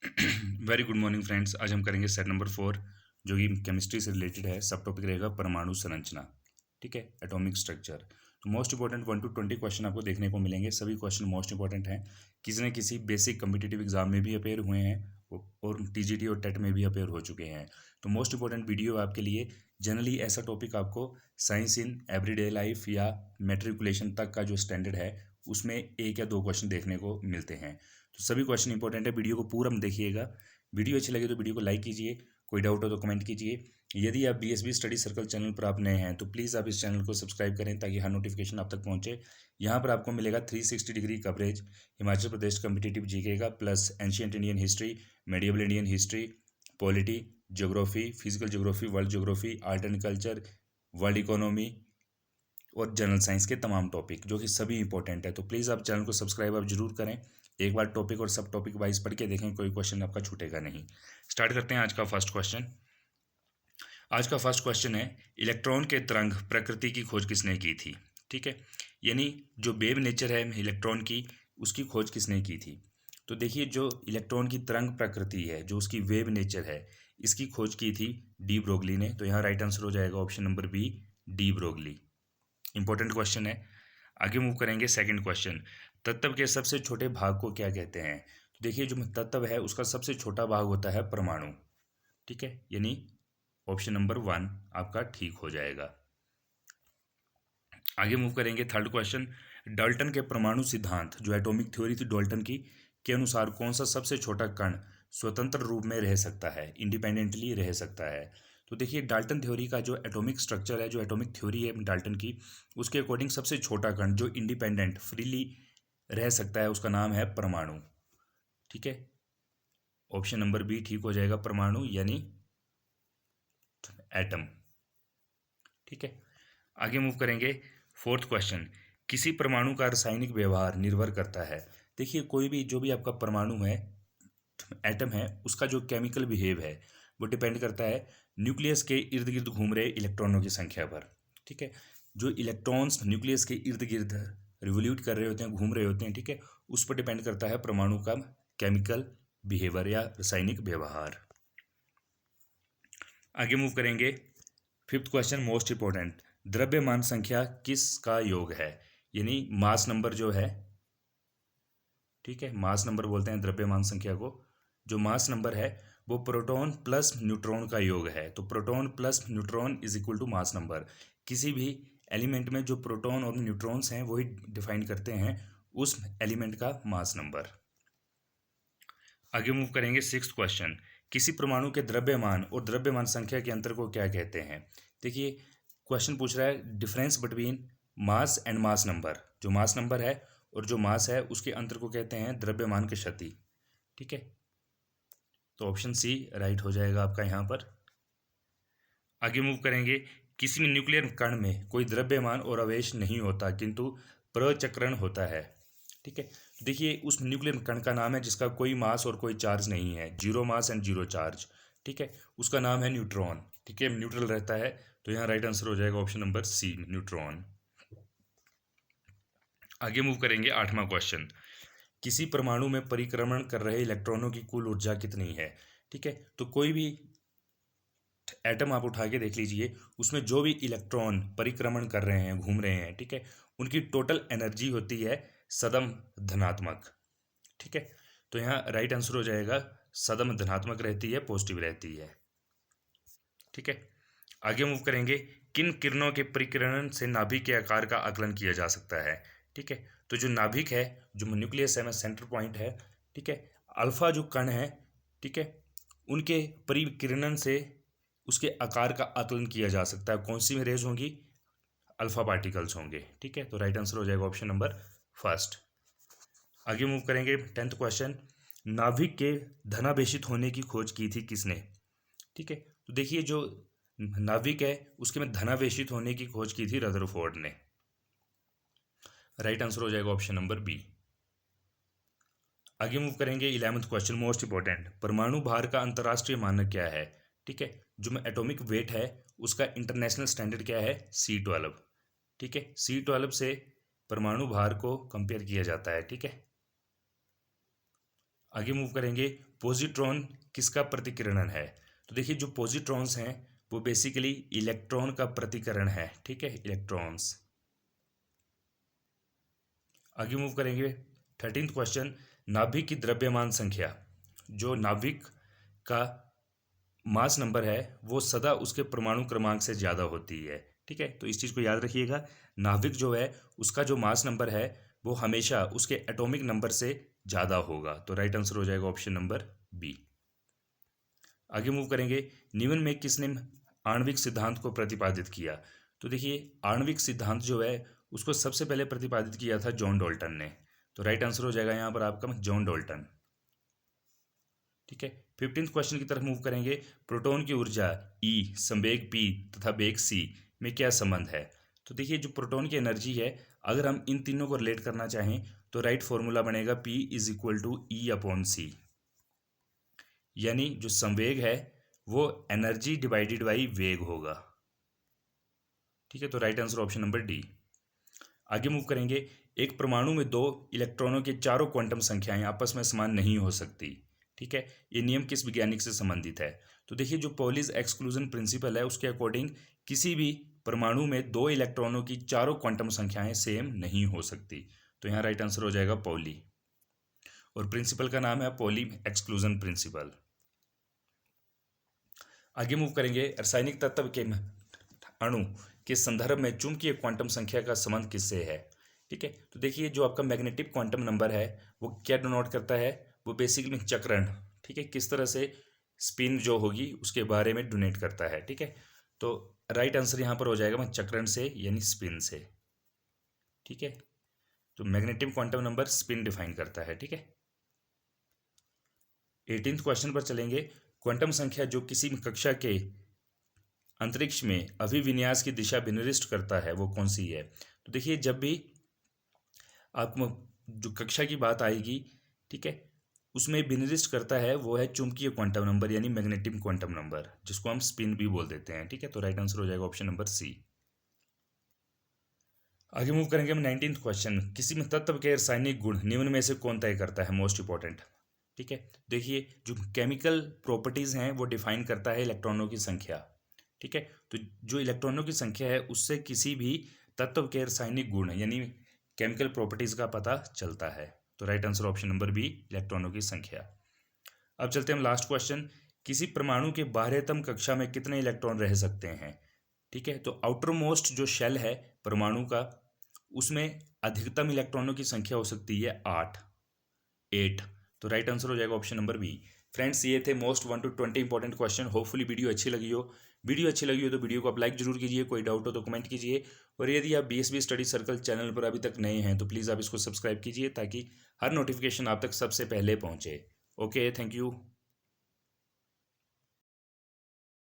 Very good morning friends. आज हम करेंगे सेट नंबर 4 जो कि केमिस्ट्री से रिलेटेड है। सब टॉपिक रहेगा परमाणु संरचना, ठीक है, एटॉमिक स्ट्रक्चर। तो मोस्ट इंपॉर्टेंट 1 to 20 क्वेश्चन आपको देखने को मिलेंगे। सभी क्वेश्चन मोस्ट इंपॉर्टेंट हैं, किसी न किसी बेसिक कम्पिटिटिव एग्जाम में भी अपेयर हुए हैं और टीजीटी और टेट में भी अपेयर हो चुके हैं। तो मोस्ट इंपॉर्टेंट वीडियो आपके लिए। जनरली ऐसा टॉपिक आपको साइंस इन एवरीडे लाइफ या मेट्रिकुलेशन तक का जो स्टैंडर्ड है उसमें 1 या 2 क्वेश्चन देखने को मिलते हैं। तो सभी क्वेश्चन इंपॉर्टेंट है, वीडियो को पूरा देखिएगा। वीडियो अच्छी लगे तो वीडियो को लाइक कीजिए, कोई डाउट हो तो कमेंट कीजिए। यदि आप बीएसबी स्टडी सर्कल चैनल पर आप नए हैं तो प्लीज़ आप इस चैनल को सब्सक्राइब करें ताकि हर नोटिफिकेशन आप तक पहुंचे। यहाँ पर आपको मिलेगा 360 degree coverage Himachal Pradesh competitive GK का, plus ancient Indian history, medieval Indian history, polity, geography, physical geography, world geography, art and culture, world economy और जनरल साइंस के तमाम टॉपिक जो कि सभी इंपॉर्टेंट है। तो प्लीज़ आप चैनल को सब्सक्राइब आप जरूर करें। एक बार टॉपिक और सब टॉपिक वाइज पढ़ के देखें, कोई क्वेश्चन आपका छूटेगा नहीं। स्टार्ट करते हैं आज का फर्स्ट क्वेश्चन। आज का फर्स्ट क्वेश्चन है, इलेक्ट्रॉन के तरंग प्रकृति की खोज किसने की थी? ठीक है, यानी जो वेव नेचर है इलेक्ट्रॉन की, उसकी खोज किसने की थी? तो देखिए, जो इलेक्ट्रॉन की तरंग प्रकृति है, जो उसकी वेव नेचर है, इसकी खोज की थी डी ब्रोगली ने। तो यहाँ राइट आंसर हो जाएगा option number B, de Broglie. Important question है। आगे मूव करेंगे सेकंड क्वेश्चन। तत्व के सबसे छोटे भाग को क्या कहते हैं? तो देखिए, जो तत्व है उसका सबसे छोटा भाग होता है परमाणु, ठीक है, यानी ऑप्शन नंबर 1 आपका ठीक हो जाएगा। आगे मूव करेंगे थर्ड क्वेश्चन। डाल्टन के परमाणु सिद्धांत, जो एटॉमिक थ्योरी थी डाल्टन की, के अनुसार कौन सा सबसे छोटा कण स्वतंत्र रूप में रह सकता है, इंडिपेंडेंटली रह सकता है? तो देखिए, डाल्टन थ्योरी का जो एटॉमिक स्ट्रक्चर है, जो एटॉमिक थ्योरी है डाल्टन की, उसके अकॉर्डिंग सबसे छोटा कण जो इंडिपेंडेंट फ्रीली रह सकता है उसका नाम है परमाणु, ठीक है। ऑप्शन नंबर बी ठीक हो जाएगा, परमाणु यानी एटम, ठीक है। आगे मूव करेंगे फोर्थ क्वेश्चन। किसी परमाणु का रासायनिक व्यवहार निर्भर करता है। देखिए, कोई भी जो भी आपका परमाणु है, एटम है, उसका जो केमिकल बिहेव है वो डिपेंड करता है न्यूक्लियस के इर्द गिर्द घूम रहे इलेक्ट्रॉनों की संख्या पर, ठीक है। जो इलेक्ट्रॉन्स न्यूक्लियस के इर्द गिर्द रिवोल्यूट कर रहे होते हैं, घूम रहे होते हैं, ठीक है, उस पर डिपेंड करता है परमाणु का केमिकल बिहेवियर या रासायनिक व्यवहार। आगे मूव करेंगे फिफ्थ क्वेश्चन, मोस्ट इंपॉर्टेंट। द्रव्यमान संख्या किसका योग है? यानी मास नंबर जो है, ठीक है, मास नंबर बोलते हैं द्रव्यमान संख्या को। जो मास नंबर है वो प्रोटॉन प्लस न्यूट्रॉन का योग है। तो proton plus neutron is equal to mass number. किसी भी एलिमेंट में जो प्रोटॉन और न्यूट्रॉन्स हैं वही डिफाइन करते हैं उस एलिमेंट का मास नंबर। आगे मूव करेंगे सिक्स्थ क्वेश्चन। किसी परमाणु के द्रव्यमान और द्रव्यमान संख्या के अंतर को क्या कहते हैं? देखिए, क्वेश्चन पूछ रहा है difference between mass and mass number. जो मास नंबर है और जो मास है उसके अंतर को कहते हैं द्रव्यमान की क्षति, ठीक है। तो ऑप्शन सी राइट हो जाएगा आपका यहाँ पर। आगे मूव करेंगे। किसी भी न्यूक्लियर कण में कोई द्रव्यमान और आवेश नहीं होता किंतु प्रचक्रण होता है, ठीक है। देखिए, उस न्यूक्लियर कण का नाम है जिसका कोई मास और कोई चार्ज नहीं है, zero mass and zero charge, ठीक है, उसका नाम है न्यूट्रॉन, ठीक है, न्यूट्रल रहता है। तो यहाँ राइट आंसर हो जाएगा ऑप्शन नंबर सी, न्यूट्रॉन। आगे मूव करेंगे आठवां क्वेश्चन। किसी परमाणु में परिक्रमण कर रहे इलेक्ट्रॉनों की कुल ऊर्जा कितनी है? ठीक है, तो कोई भी एटम आप उठा के देख लीजिए, उसमें जो भी इलेक्ट्रॉन परिक्रमण कर रहे हैं, घूम रहे हैं, ठीक है, उनकी टोटल एनर्जी होती है सदम धनात्मक, ठीक है। तो यहाँ राइट आंसर हो जाएगा सदम धनात्मक रहती है, पॉजिटिव रहती है, ठीक है। आगे मूव करेंगे। किन किरणों के परिकिरण से नाभिक के आकार का आकलन किया जा सकता है? ठीक है, तो जो नाभिक है, जो न्यूक्लियस है, सेंटर पॉइंट है, ठीक है, अल्फा जो कण है, ठीक है, उनके परिकिरण से उसके आकार का आकलन किया जा सकता है। कौन सी में रेज होंगी? अल्फा पार्टिकल्स होंगे, ठीक है। तो राइट आंसर हो जाएगा ऑप्शन नंबर फर्स्ट। आगे मूव करेंगे 10th क्वेश्चन। नाभिक के धनावेशित होने की खोज की थी किसने? ठीक है, तो देखिए, जो नाभिक है उसके में धनावेशित होने की खोज की थी रदरफोर्ड ने। राइट आंसर हो जाएगा ऑप्शन नंबर बी। आगे मूव करेंगे 11th क्वेश्चन, मोस्ट इंपॉर्टेंट। परमाणु भार का अंतर्राष्ट्रीय मानक क्या है? ठीक है, जो एटॉमिक वेट है उसका इंटरनेशनल स्टैंडर्ड क्या है? C12, ठीक है। C12 से परमाणु भार को कंपेयर किया जाता है, ठीक है। आगे मूव करेंगे, पॉजिट्रॉन किसका प्रतिकरण है? तो देखिए जो पॉजिट्रॉन्स हैं वो बेसिकली इलेक्ट्रॉन का प्रतिकरण है, ठीक है, इलेक्ट्रॉन्स। आगे मूव करेंगे, 13th क्वेश्चन, नाभिक की द्रव्यमान संख्या, जो नाभिक का मास नंबर है वो सदा उसके परमाणु क्रमांक से ज़्यादा होती है, ठीक है। तो इस चीज़ को याद रखिएगा, नाभिक जो है उसका जो मास नंबर है वो हमेशा उसके एटॉमिक नंबर से ज़्यादा होगा। तो राइट आंसर हो जाएगा ऑप्शन नंबर बी। आगे मूव करेंगे, निम्न में किसने आणविक सिद्धांत को प्रतिपादित किया? तो देखिए आणविक सिद्धांत जो है उसको सबसे पहले प्रतिपादित किया था जॉन डाल्टन ने। तो राइट आंसर हो जाएगा यहाँ पर आपका जॉन डाल्टन, ठीक है। 15th क्वेश्चन की तरफ मूव करेंगे, प्रोटॉन की ऊर्जा E, संवेग P तथा वेग C में क्या संबंध है? तो देखिए जो प्रोटॉन की एनर्जी है, अगर हम इन तीनों को रिलेट करना चाहें तो राइट फॉर्मूला बनेगा P is equal to E/C, यानी जो संवेग है वो एनर्जी डिवाइडेड बाई वेग होगा, ठीक है। तो right answer option number D. आगे मूव करेंगे, एक परमाणु में दो इलेक्ट्रॉनों की चारों क्वांटम संख्याएं आपस में समान नहीं हो सकती, ठीक है। ये नियम किस वैज्ञानिक से संबंधित है? तो देखिए जो पॉलीज एक्सक्लूजन प्रिंसिपल है उसके अकॉर्डिंग किसी भी परमाणु में दो इलेक्ट्रॉनों की चारों क्वांटम संख्याएं सेम नहीं हो सकती। तो यहाँ राइट आंसर हो जाएगा पॉली, और प्रिंसिपल का नाम है पॉली एक्सक्लूजन प्रिंसिपल। आगे मूव करेंगे, रासायनिक तत्व के अणु के संदर्भ में चुंबकीय क्वांटम संख्या का संबंध किससे है? ठीक है, तो देखिए जो आपका मैग्नेटिक क्वांटम नंबर है वो क्या डिनोट करता है? वो बेसिकली चक्रण, ठीक है, किस तरह से स्पिन जो होगी उसके बारे में डोनेट करता है, ठीक है। तो राइट आंसर यहाँ पर हो जाएगा चक्रण से यानी स्पिन से, ठीक है। तो magnetic quantum number spin define करता है, ठीक है। 18th क्वेश्चन पर चलेंगे, क्वांटम संख्या जो किसी कक्षा के अंतरिक्ष में अभिविन्यास की दिशा विनिर्दिष्ट करता है वो कौन सी है? तो देखिए जब भी आप जो कक्षा की बात आएगी, ठीक है, उसमें विनिर्दिष्ट करता है वो है चुंबकीय क्वांटम नंबर यानी मैग्नेटिक क्वांटम नंबर, जिसको हम स्पिन भी बोल देते हैं, ठीक है। तो राइट आंसर हो जाएगा ऑप्शन नंबर सी। आगे मूव करेंगे हम 19th क्वेश्चन, किसी में तत्व के रासायनिक गुण निम्न में से कौन तय करता है? मोस्ट इंपॉर्टेंट, ठीक है। देखिए जो केमिकल प्रॉपर्टीज हैं वो डिफाइन करता है इलेक्ट्रॉनों की संख्या, ठीक है। तो जो इलेक्ट्रॉनों की संख्या है उससे किसी भी तत्व के रासायनिक गुण यानी केमिकल प्रॉपर्टीज का पता चलता है। तो right answer option number B, इलेक्ट्रॉनों की संख्या। अब चलते हैं हम लास्ट क्वेश्चन, किसी परमाणु के बाह्यतम कक्षा में कितने इलेक्ट्रॉन रह सकते हैं? ठीक है, तो आउटर मोस्ट जो शेल है परमाणु का उसमें अधिकतम इलेक्ट्रॉनों की संख्या हो सकती है 8। तो राइट आंसर हो जाएगा ऑप्शन नंबर बी। फ्रेंड्स ये थे most 1 to 20 important question. Hopefully video अच्छी लगी हो। वीडियो अच्छी लगी हो तो वीडियो को आप लाइक जरूर कीजिए, कोई डाउट हो तो कमेंट कीजिए, और यदि आप BSB स्टडी सर्कल चैनल पर अभी तक नए हैं तो प्लीज़ आप इसको सब्सक्राइब कीजिए ताकि हर नोटिफिकेशन आप तक सबसे पहले पहुंचे। Okay, thank you.